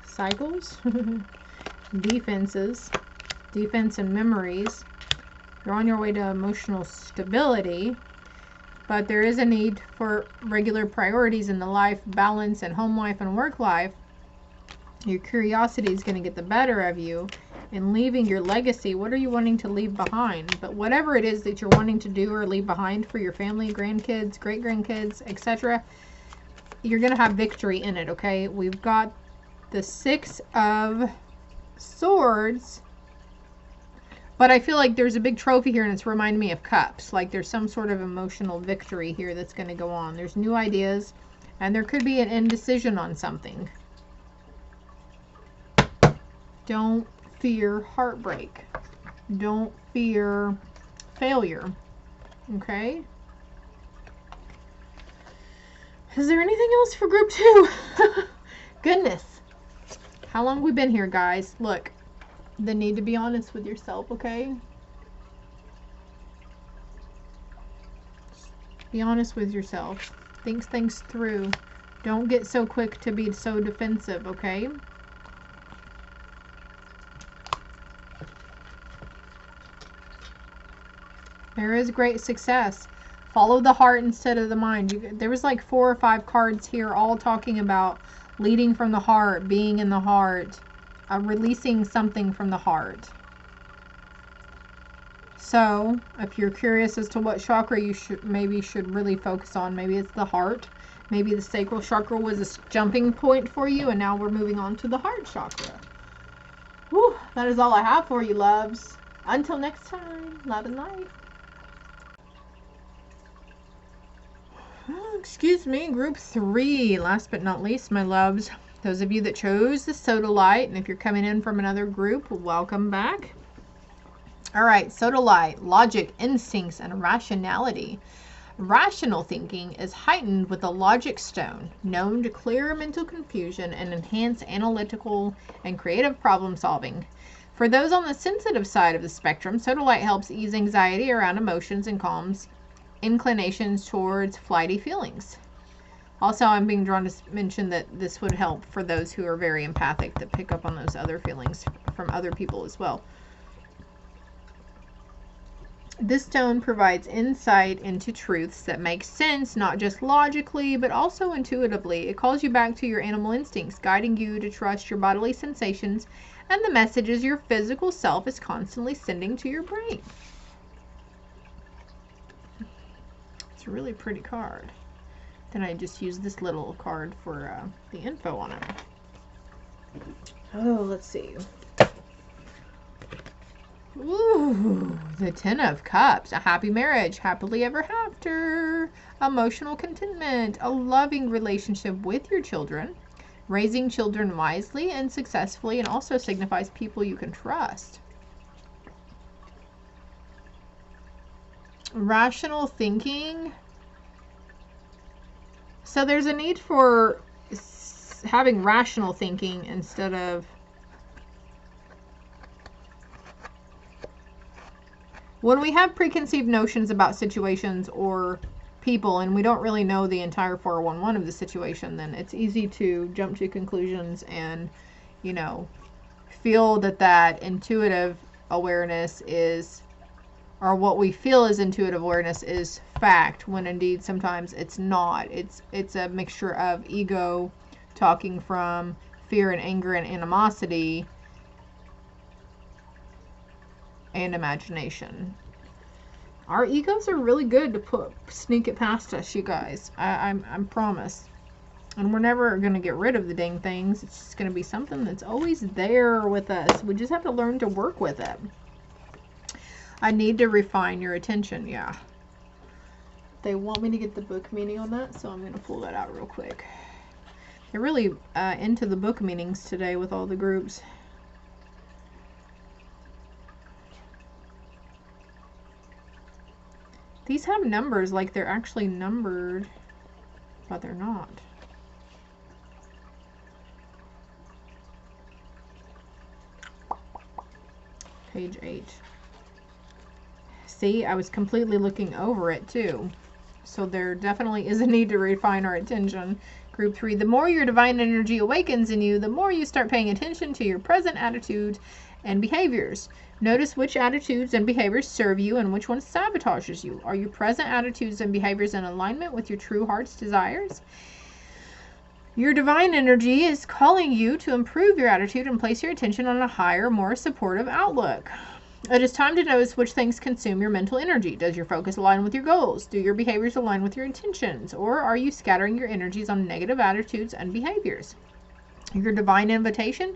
Cycles, defenses, defense and memories. You're on your way to emotional stability, but there is a need for regular priorities in the life, balance, and home life and work life. Your curiosity is going to get the better of you in leaving your legacy. What are you wanting to leave behind? But whatever it is that you're wanting to do or leave behind for your family, grandkids, great-grandkids, etc., you're going to have victory in it, okay? We've got the Six of Swords, but I feel like there's a big trophy here, and it's reminding me of Cups. Like there's some sort of emotional victory here that's going to go on. There's new ideas, and there could be an indecision on something. Don't fear heartbreak. Don't fear failure. Okay? Is there anything else for group 2? Goodness. How long have we been here, guys? Look, the need to be honest with yourself, okay? Be honest with yourself. Think things through. Don't get so quick to be so defensive, okay? There is great success. Follow the heart instead of the mind. There was like 4 or 5 cards here all talking about leading from the heart, being in the heart, releasing something from the heart. So, if you're curious as to what chakra you should really focus on, maybe it's the heart. Maybe the sacral chakra was a jumping point for you, and now we're moving on to the heart chakra. Whew, that is all I have for you, loves. Until next time, love and light. Oh, excuse me, group 3. Last but not least, my loves, those of you that chose the Sodalite, and if you're coming in from another group, welcome back. All right, Sodalite, logic, instincts, and rationality. Rational thinking is heightened with the logic stone, known to clear mental confusion and enhance analytical and creative problem solving. For those on the sensitive side of the spectrum, Sodalite helps ease anxiety around emotions and calms inclinations towards flighty feelings. Also, I'm being drawn to mention that this would help for those who are very empathic, that pick up on those other feelings from other people as well. This stone provides insight into truths that make sense, not just logically, but also intuitively. It calls you back to your animal instincts, guiding you to trust your bodily sensations and the messages your physical self is constantly sending to your brain. It's a really pretty card. Then I just use this little card for the info on it. Oh, let's see. Ooh, the Ten of Cups. A happy marriage, happily ever after. Emotional contentment, a loving relationship with your children. Raising children wisely and successfully, and also signifies people you can trust. Rational thinking. So there's a need for having rational thinking instead of when we have preconceived notions about situations or people and we don't really know the entire 411 of the situation, then it's easy to jump to conclusions and, you know, feel that intuitive awareness is, or what we feel is intuitive awareness is fact, when indeed sometimes it's not. It's a mixture of ego talking from fear and anger and animosity and imagination. Our egos are really good to sneak it past us, you guys. I promise. And we're never going to get rid of the dang things. It's just going to be something that's always there with us. We just have to learn to work with it. I need to refine your attention. Yeah. They want me to get the book meaning on that, so I'm going to pull that out real quick. They're really into the book meanings today with all the groups. These have numbers, like they're actually numbered, but they're not. Page 8. See, I was completely looking over it too. So there definitely is a need to refine our attention. Group 3, the more your divine energy awakens in you, the more you start paying attention to your present attitude and behaviors. Notice which attitudes and behaviors serve you and which ones sabotages you. Are your present attitudes and behaviors in alignment with your true heart's desires? Your divine energy is calling you to improve your attitude and place your attention on a higher, more supportive outlook. It is time to notice which things consume your mental energy. Does your focus align with your goals? Do your behaviors align with your intentions? Or are you scattering your energies on negative attitudes and behaviors? Your divine invitation?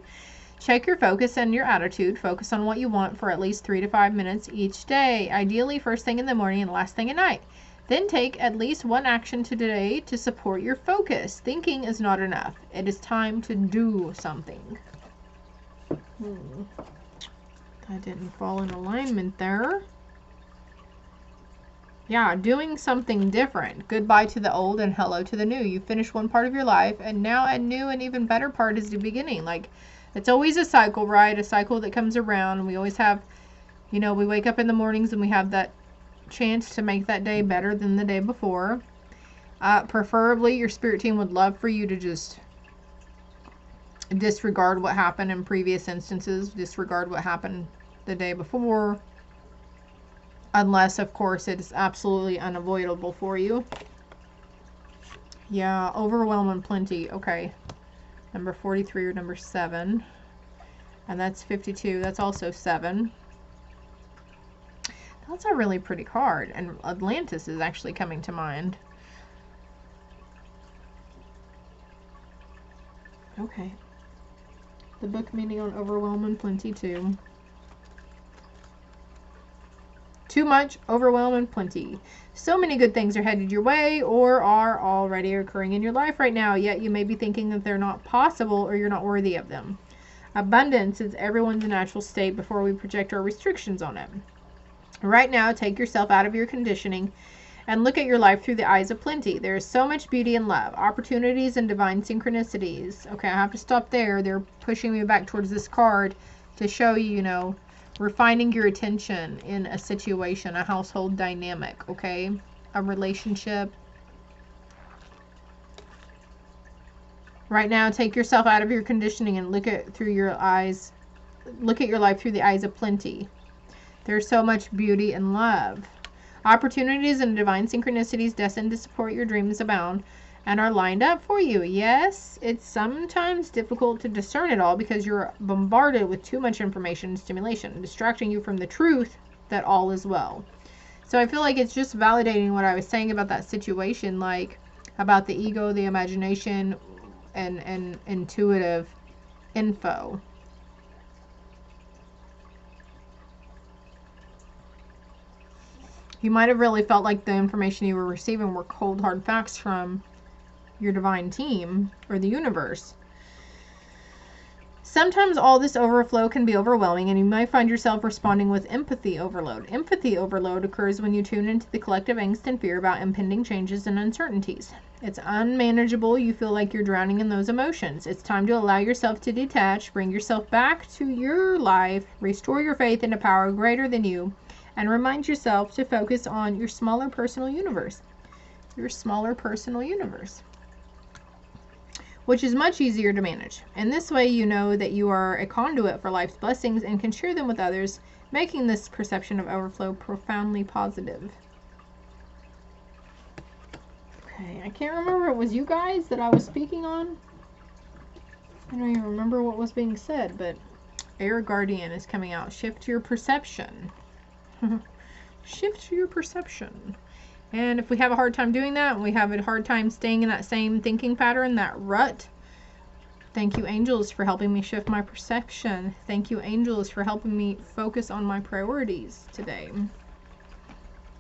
Check your focus and your attitude. Focus on what you want for at least 3 to 5 minutes each day, ideally first thing in the morning and last thing at night. Then take at least one action today to support your focus. Thinking is not enough. It is time to do something. That didn't fall in alignment there. Yeah, doing something different. Goodbye to the old and hello to the new. You finished one part of your life, and now a new and even better part is the beginning. Like, it's always a cycle, right? A cycle that comes around. We always have, you know, we wake up in the mornings and we have that chance to make that day better than the day before. Preferably, your spirit team would love for you to just disregard what happened in previous instances. Disregard what happened the day before. Unless, of course, it is absolutely unavoidable for you. Yeah, overwhelm and plenty. Okay. Number 43 or number 7. And that's 52. That's also 7. That's a really pretty card. And Atlantis is actually coming to mind. Okay. The book meaning on overwhelm and plenty too. Too much, overwhelm, and plenty. So many good things are headed your way or are already occurring in your life right now, yet you may be thinking that they're not possible or you're not worthy of them. Abundance is everyone's natural state before we project our restrictions on it. Right now, take yourself out of your conditioning and look at your life through the eyes of plenty. There is so much beauty and love, opportunities and divine synchronicities. Okay, I have to stop there. They're pushing me back towards this card to show you, you know, refining your attention in a situation, a household dynamic, okay? a relationship. Right now, take yourself out of your conditioning and look at your life through the eyes of plenty. There's so much beauty and love. Opportunities and divine synchronicities destined to support your dreams abound and are lined up for you. Yes, it's sometimes difficult to discern it all because you're bombarded with too much information and stimulation, distracting you from the truth that all is well. So I feel like it's just validating what I was saying about that situation, like about the ego, the imagination, and intuitive info. You might have really felt like the information you were receiving were cold, hard facts from your divine team or the universe. Sometimes all this overflow can be overwhelming, and you might find yourself responding with empathy overload. Empathy overload occurs when you tune into the collective angst and fear about impending changes and uncertainties. It's unmanageable. You feel like you're drowning in those emotions. It's time to allow yourself to detach, bring yourself back to your life, restore your faith in a power greater than you, and remind yourself to focus on your smaller personal universe. Your smaller personal universe, which is much easier to manage. In this way, you know that you are a conduit for life's blessings and can share them with others, making this perception of overflow profoundly positive. Okay, I can't remember if it was you guys that I was speaking on. I don't even remember what was being said, but Air Guardian is coming out. Shift your perception. Shift your perception. And if we have a hard time doing that, and we have a hard time staying in that same thinking pattern, that rut, thank you, angels, for helping me shift my perception. Thank you, angels, for helping me focus on my priorities today.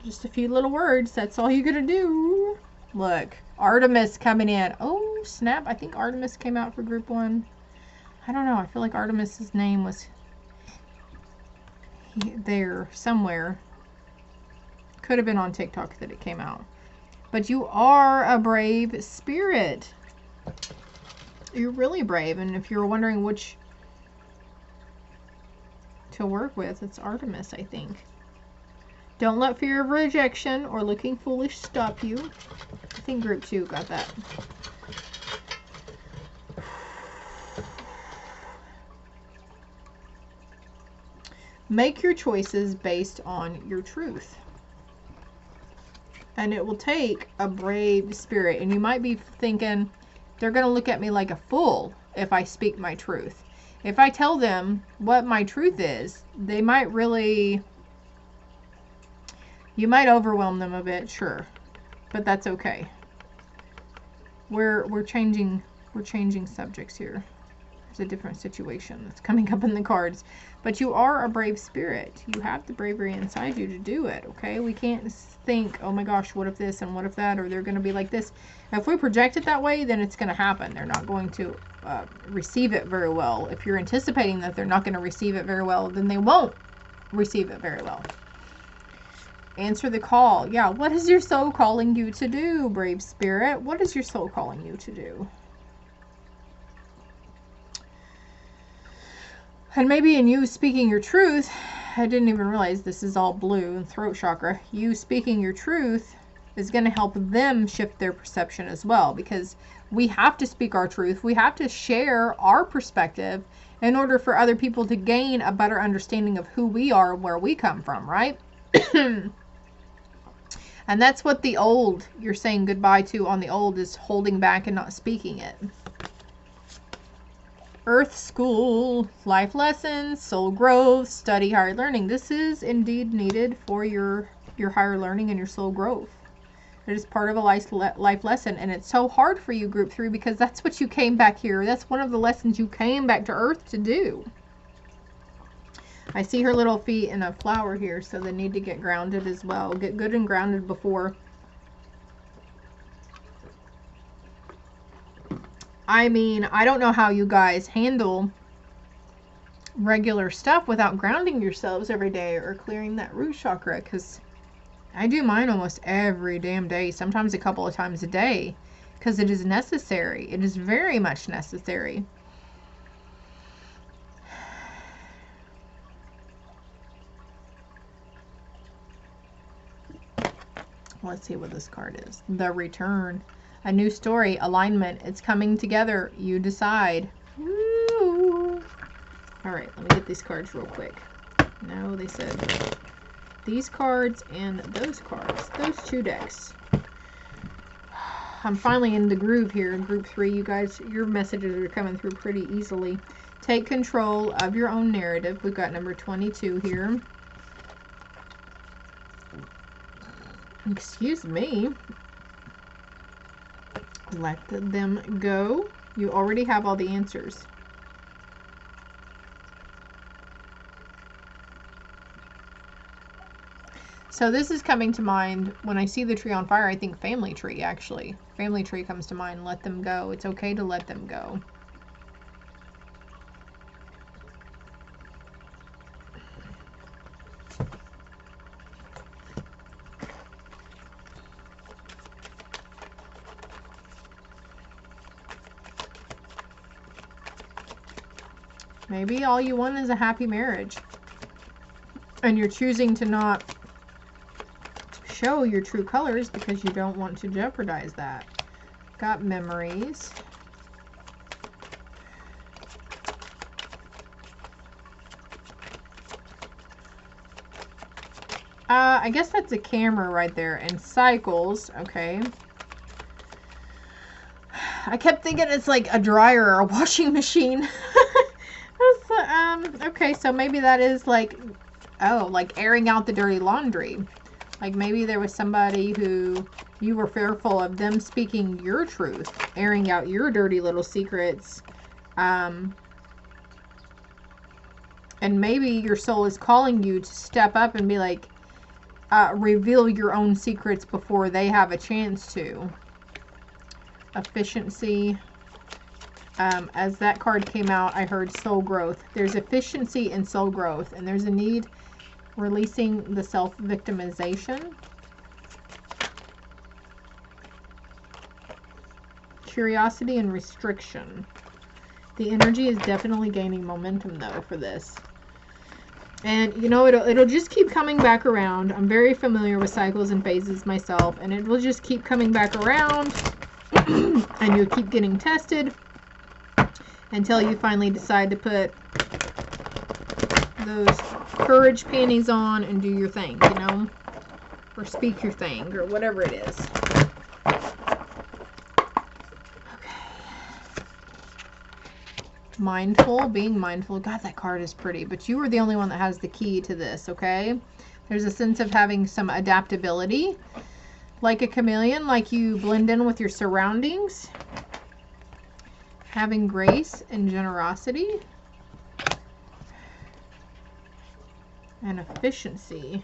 Just a few little words. That's all you gotta do. Look, Artemis coming in. Oh, snap. I think Artemis came out for group 1. I don't know. I feel like Artemis's name was there somewhere. Could have been on TikTok that it came out. But you are a brave spirit. You're really brave. And if you're wondering which to work with, it's Artemis, I think. Don't let fear of rejection or looking foolish stop you. I think group 2 got that. Make your choices based on your truth. And it will take a brave spirit. And you might be thinking, they're going to look at me like a fool if I speak my truth. If I tell them what my truth is, they might really... You might overwhelm them a bit, sure. But that's okay. We're changing subjects here. There's a different situation that's coming up in the cards. But you are a brave spirit. You have the bravery inside you to do it, okay? We can't think, oh my gosh, what if this and what if that, or they're going to be like this. If we project it that way, then it's going to happen. They're not going to receive it very well. If you're anticipating that they're not going to receive it very well, then they won't receive it very well. Answer the call. Yeah, what is your soul calling you to do, brave spirit? What is your soul calling you to do? And maybe in you speaking your truth, I didn't even realize this is all blue and throat chakra. You speaking your truth is going to help them shift their perception as well, because we have to speak our truth. We have to share our perspective in order for other people to gain a better understanding of who we are and where we come from, right? And that's what the old you're saying goodbye to on the old is holding back and not speaking it. Earth School, life lessons, soul growth, study higher learning. This is indeed needed for your higher learning and your soul growth. It is part of a life lesson, and it's so hard for you, group 3, because that's what you came back here. That's one of the lessons you came back to Earth to do. I see her little feet in a flower here, so they need to get grounded as well. Get good and grounded before. I mean, I don't know how you guys handle regular stuff without grounding yourselves every day or clearing that root chakra, because I do mine almost every damn day, sometimes a couple of times a day, because it is necessary. It is very much necessary. Let's see what this card is. The Return. A new story. Alignment. It's coming together. You decide. Woo. All right, let me get these cards real quick. No, they said these cards and those cards. Those two decks. I'm finally in the groove here in group 3. You guys, your messages are coming through pretty easily. Take control of your own narrative. We've got number 22 here. Excuse me. Let them go. You already have all the answers. So this is coming to mind when I see the tree on fire. I think family tree, actually. Family tree comes to mind. Let them go. It's okay to let them go. Maybe all you want is a happy marriage. And you're choosing to not show your true colors because you don't want to jeopardize that. Got memories. I guess that's a camera right there. And cycles. Okay. I kept thinking it's like a dryer or a washing machine. Okay, so maybe that is like, oh, like airing out the dirty laundry. Like maybe there was somebody who you were fearful of them speaking your truth, airing out your dirty little secrets. And maybe your soul is calling you to step up and be like, reveal your own secrets before they have a chance to. Efficiency. As that card came out, I heard soul growth. There's efficiency in soul growth, and there's a need releasing the self-victimization. Curiosity and restriction. The energy is definitely gaining momentum, though, for this. And, you know, it'll just keep coming back around. I'm very familiar with cycles and phases myself, and it will just keep coming back around, and you'll keep getting tested until you finally decide to put those courage panties on and do your thing, you know, or speak your thing, or whatever it is. Okay. Mindful, being mindful. God, that card is pretty, but you are the only one that has the key to this, okay? There's a sense of having some adaptability, like a chameleon, like you blend in with your surroundings. Having grace and generosity. And efficiency.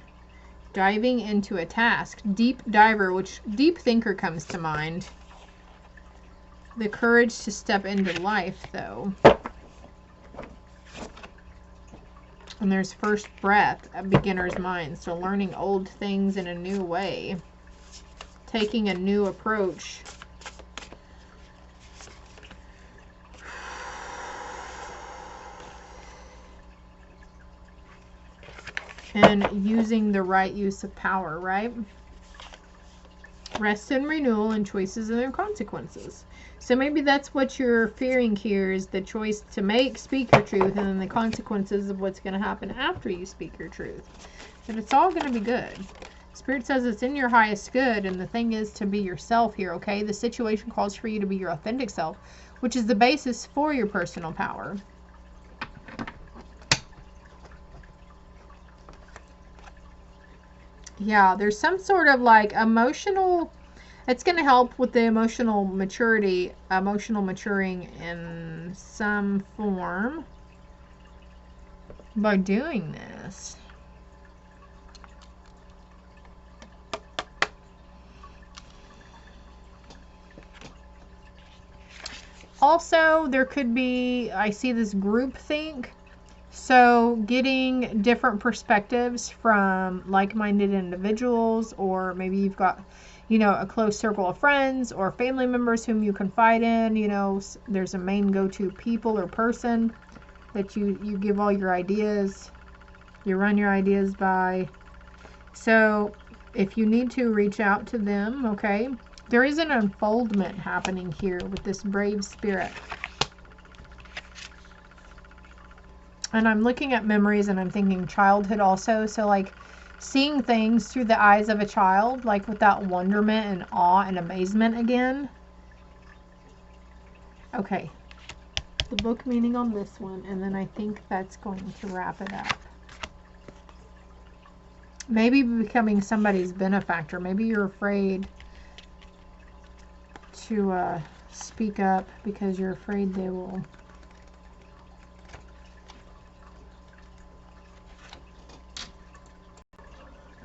Diving into a task. Deep diver, which deep thinker comes to mind. The courage to step into life, though. And there's first breath, a beginner's mind. So learning old things in a new way. Taking a new approach. And using the right use of power, right? Rest and renewal and choices and their consequences. So maybe that's what you're fearing here, is the choice to speak your truth, and then the consequences of what's going to happen after you speak your truth. But it's all going to be good. Spirit says it's in your highest good, and the thing is to be yourself here, okay? The situation calls for you to be your authentic self, which is the basis for your personal power. Yeah, there's some sort of like emotional, it's going to help with the emotional maturity, emotional maturing in some form by doing this. Also, there could be, I see this groupthink. So getting different perspectives from like-minded individuals, or maybe you've got, you know, a close circle of friends or family members whom you confide in, you know, there's a main go-to people or person that you give all your ideas, you run your ideas by. So if you need to, reach out to them, okay? There is an unfoldment happening here with this brave spirit. And I'm looking at memories and I'm thinking childhood also. So like seeing things through the eyes of a child, like with that wonderment and awe and amazement again. Okay. The book meaning on this one, and then I think that's going to wrap it up. Maybe becoming somebody's benefactor. Maybe you're afraid to speak up because you're afraid they will.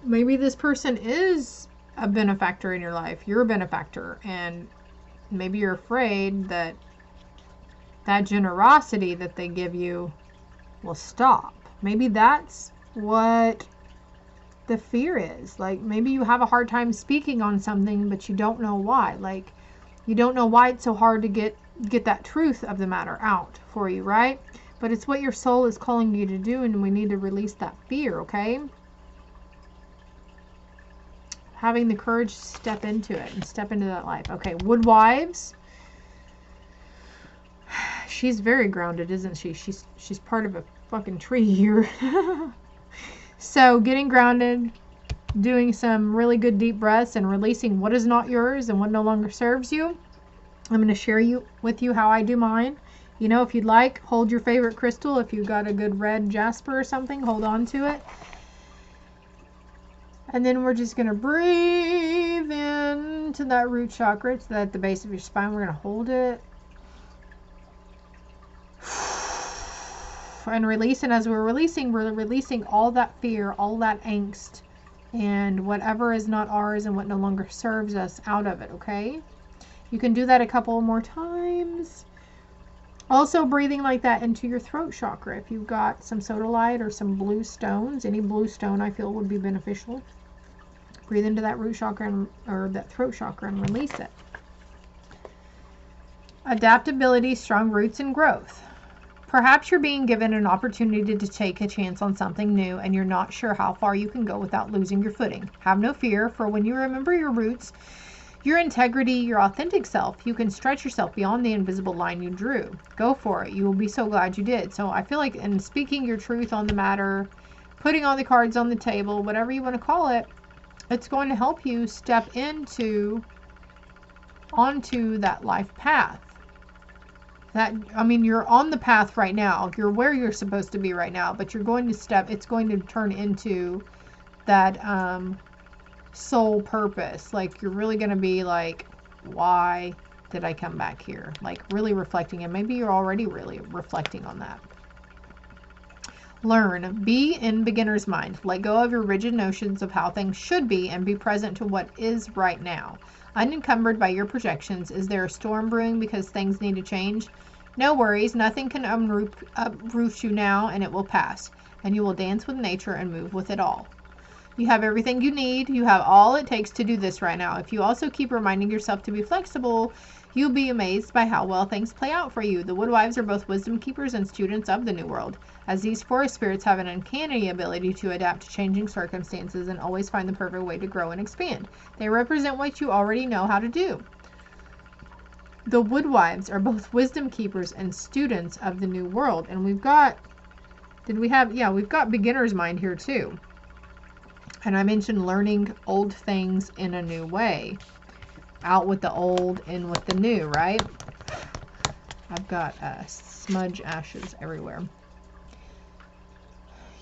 Maybe this person is a benefactor in your life. You're a benefactor, and maybe you're afraid that that generosity that they give you will stop. Maybe that's what the fear is. Like maybe you have a hard time speaking on something, but you don't know why. Like you don't know why it's so hard to get that truth of the matter out for you, right? But it's what your soul is calling you to do, and we need to release that fear, okay? Having the courage to step into it and step into that life. Okay, Woodwives. She's very grounded, isn't she? She's part of a fucking tree here. So getting grounded, doing some really good deep breaths and releasing what is not yours and what no longer serves you. I'm going to share with you how I do mine. You know, if you'd like, hold your favorite crystal. If you've got a good red jasper or something, hold on to it. And then we're just going to breathe into that root chakra. It's at the base of your spine. We're going to hold it. And release. And as we're releasing all that fear, all that angst, and whatever is not ours and what no longer serves us out of it, okay? You can do that a couple more times. Also breathing like that into your throat chakra. If you've got some sodalite or some blue stones, any blue stone I feel would be beneficial. Breathe into that root chakra or that throat chakra and release it. Adaptability, strong roots, and growth. Perhaps you're being given an opportunity to take a chance on something new and you're not sure how far you can go without losing your footing. Have no fear, for when you remember your roots, your integrity, your authentic self, you can stretch yourself beyond the invisible line you drew. Go for it. You will be so glad you did. So I feel like in speaking your truth on the matter, putting all the cards on the table, whatever you want to call it, it's going to help you step onto that life path. You're on the path right now. You're where you're supposed to be right now, but you're going to it's going to turn into that soul purpose. Like you're really going to be like, why did I come back here? Like really reflecting, and maybe you're already really reflecting on that. Learn. Be in beginner's mind. Let go of your rigid notions of how things should be and be present to what is right now. Unencumbered by your projections. Is there a storm brewing because things need to change? No worries. Nothing can uproot you now, and it will pass. And you will dance with nature and move with it all. You have everything you need. You have all it takes to do this right now. If you also keep reminding yourself to be flexible, you'll be amazed by how well things play out for you. The Woodwives are both wisdom keepers and students of the New World, as these forest spirits have an uncanny ability to adapt to changing circumstances and always find the perfect way to grow and expand. They represent what you already know how to do. The Woodwives are both wisdom keepers and students of the New World. And we've got beginner's mind here too. And I mentioned learning old things in a new way. Out with the old, in with the new, right? I've got smudge ashes everywhere.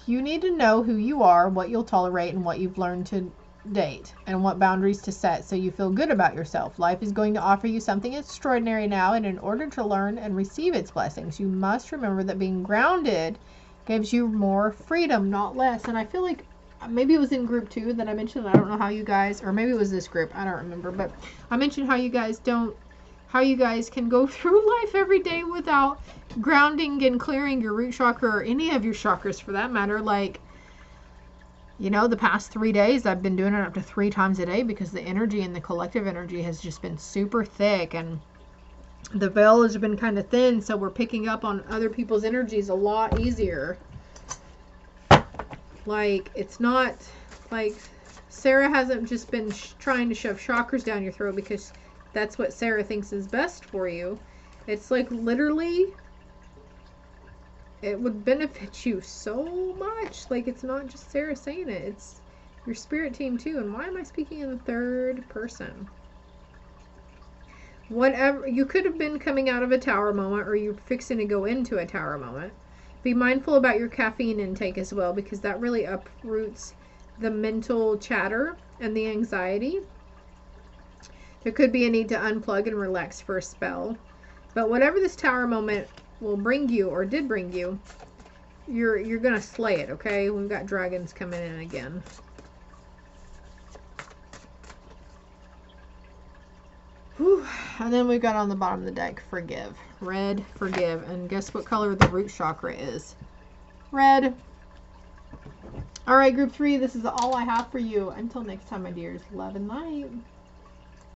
You need to know who you are, what you'll tolerate, and what you've learned to date, and what boundaries to set so you feel good about yourself. Life is going to offer you something extraordinary now, and in order to learn and receive its blessings, you must remember that being grounded gives you more freedom, not less. And I feel like maybe it was in group 2 that I mentioned. I don't know how you guys, or maybe it was this group, I don't remember, but I mentioned how you guys can go through life every day without grounding and clearing your root chakra, or any of your chakras for that matter. Like, you know, the past 3 days I've been doing it up to 3 times a day because the energy and the collective energy has just been super thick, and the veil has been kind of thin, so we're picking up on other people's energies a lot easier. Like, it's not like Sarah hasn't just been trying to shove chakras down your throat because that's what Sarah thinks is best for you. It's like literally, it would benefit you so much. Like, it's not just Sarah saying it. It's your spirit team too. And why am I speaking in the third person? Whatever, you could have been coming out of a tower moment, or you're fixing to go into a tower moment. Be mindful about your caffeine intake as well, because that really uproots the mental chatter and the anxiety. There could be a need to unplug and relax for a spell. But whatever this tower moment will bring you, or did bring you, you're gonna slay it, okay? We've got dragons coming in again. Whew. And then we've got on the bottom of the deck, forgive. Red, forgive. And guess what color the root chakra is? Red. All right, group 3, this is all I have for you. Until next time, my dears, love and light.